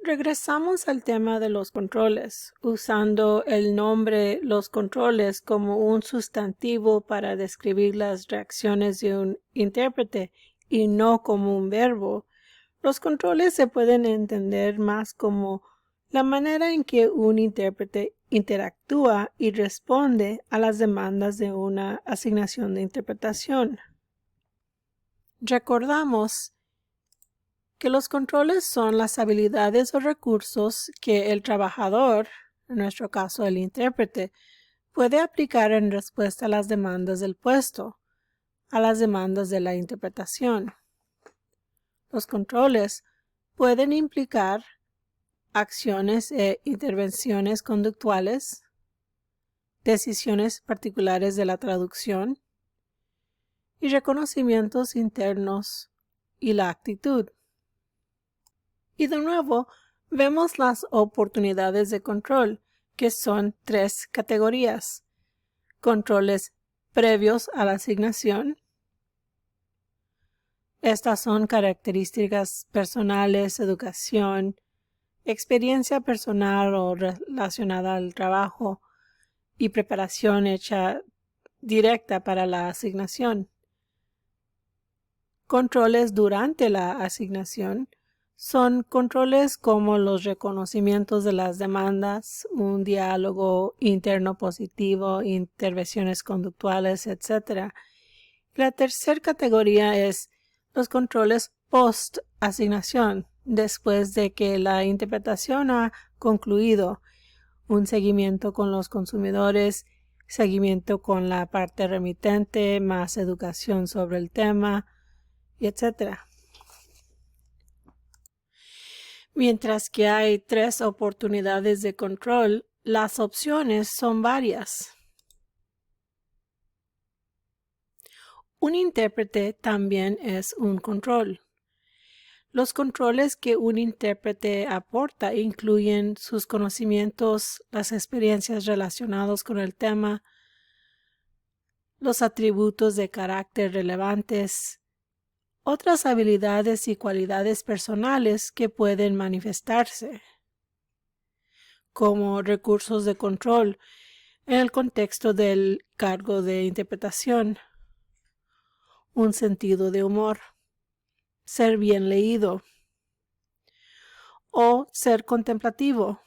Regresamos al tema de los controles, usando el nombre los controles como un sustantivo para describir las reacciones de un intérprete y no como un verbo. Los controles se pueden entender más como la manera en que un intérprete interactúa y responde a las demandas de una asignación de interpretación. Recordamos que los controles son las habilidades o recursos que el trabajador, en nuestro caso el intérprete, puede aplicar en respuesta a las demandas del puesto, a las demandas de la interpretación. Los controles pueden implicar acciones e intervenciones conductuales, decisiones particulares de la traducción y reconocimientos internos y la actitud. Y de nuevo, vemos las oportunidades de control, que son 3 categorías. Controles previos a la asignación. Estas son características personales, educación, experiencia personal o relacionada al trabajo y preparación hecha directa para la asignación. Controles durante la asignación son controles como los reconocimientos de las demandas, un diálogo interno positivo, intervenciones conductuales, etc. La tercera categoría es los controles post-asignación, después de que la interpretación ha concluido, un seguimiento con los consumidores, seguimiento con la parte remitente, más educación sobre el tema, etc. Mientras que hay 3 oportunidades de control, las opciones son varias. Un intérprete también es un control. Los controles que un intérprete aporta incluyen sus conocimientos, las experiencias relacionadas con el tema, los atributos de carácter relevantes, otras habilidades y cualidades personales que pueden manifestarse como recursos de control en el contexto del cargo de interpretación, un sentido de humor, ser bien leído o ser contemplativo.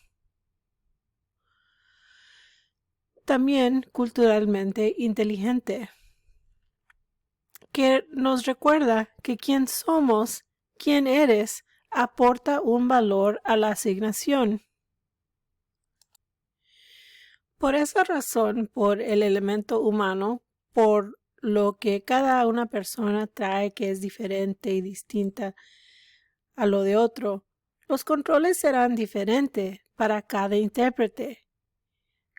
También culturalmente inteligente, que nos recuerda que quién somos, quién eres, aporta un valor a la asignación. Por esa razón, por el elemento humano, por lo que cada una persona trae que es diferente y distinta a lo de otro, los controles serán diferentes para cada intérprete,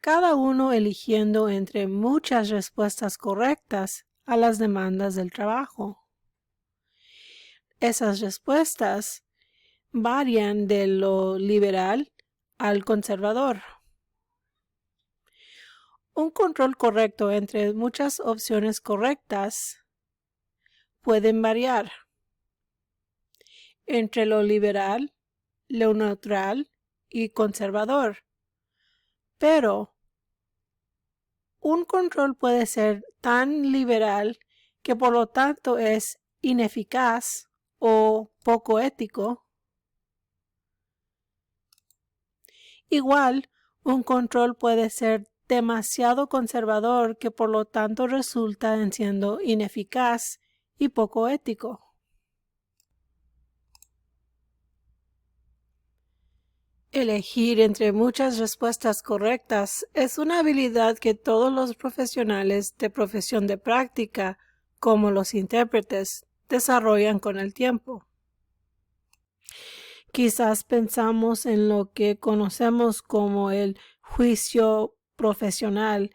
cada uno eligiendo entre muchas respuestas correctas a las demandas del trabajo. Esas respuestas varían de lo liberal al conservador. Un control correcto entre muchas opciones correctas pueden variar entre lo liberal, lo neutral y conservador. Pero un control puede ser tan liberal que por lo tanto es ineficaz o poco ético. Igual, un control puede ser demasiado conservador que por lo tanto resulta en siendo ineficaz y poco ético. Elegir entre muchas respuestas correctas es una habilidad que todos los profesionales de profesión de práctica, como los intérpretes, desarrollan con el tiempo. Quizás pensamos en lo que conocemos como el juicio profesional,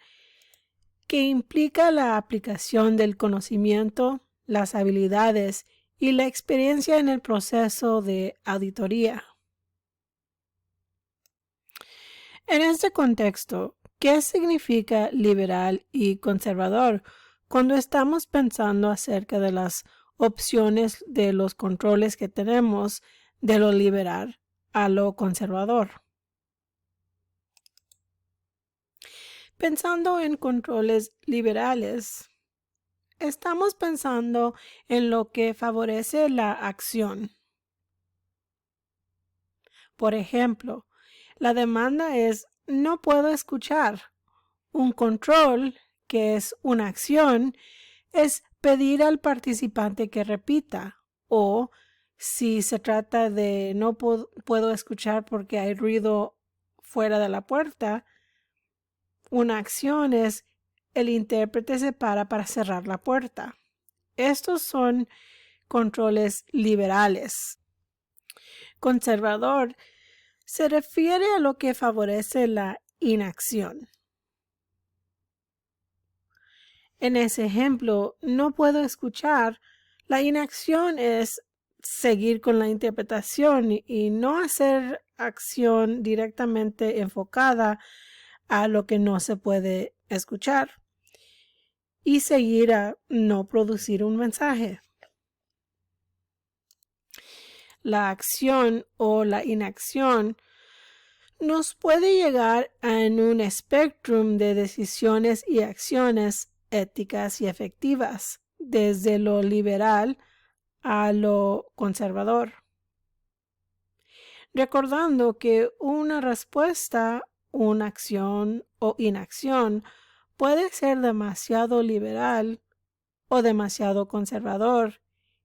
que implica la aplicación del conocimiento, las habilidades y la experiencia en el proceso de auditoría. En este contexto, ¿qué significa liberal y conservador cuando estamos pensando acerca de las opciones de los controles que tenemos de lo liberal a lo conservador. Pensando en controles liberales, estamos pensando en lo que favorece la acción. Por ejemplo, la demanda es no puedo escuchar. Un control, que es una acción, es pedir al participante que repita, o si se trata de no puedo escuchar porque hay ruido fuera de la puerta, una acción es el intérprete se para cerrar la puerta. Estos son controles liberales. Conservador se refiere a lo que favorece la inacción. En ese ejemplo, no puedo escuchar. La inacción es seguir con la interpretación y no hacer acción directamente enfocada a lo que no se puede escuchar y seguir a no producir un mensaje. La acción o la inacción nos puede llegar en un espectro de decisiones y acciones éticas y efectivas, desde lo liberal a lo conservador. Recordando que una respuesta, una acción o inacción puede ser demasiado liberal o demasiado conservador,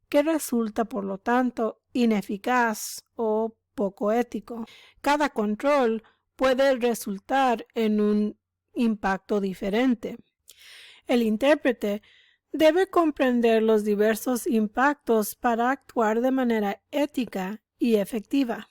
que resulta por lo tanto ineficaz o poco ético. Cada control puede resultar en un impacto diferente. El intérprete debe comprender los diversos impactos para actuar de manera ética y efectiva.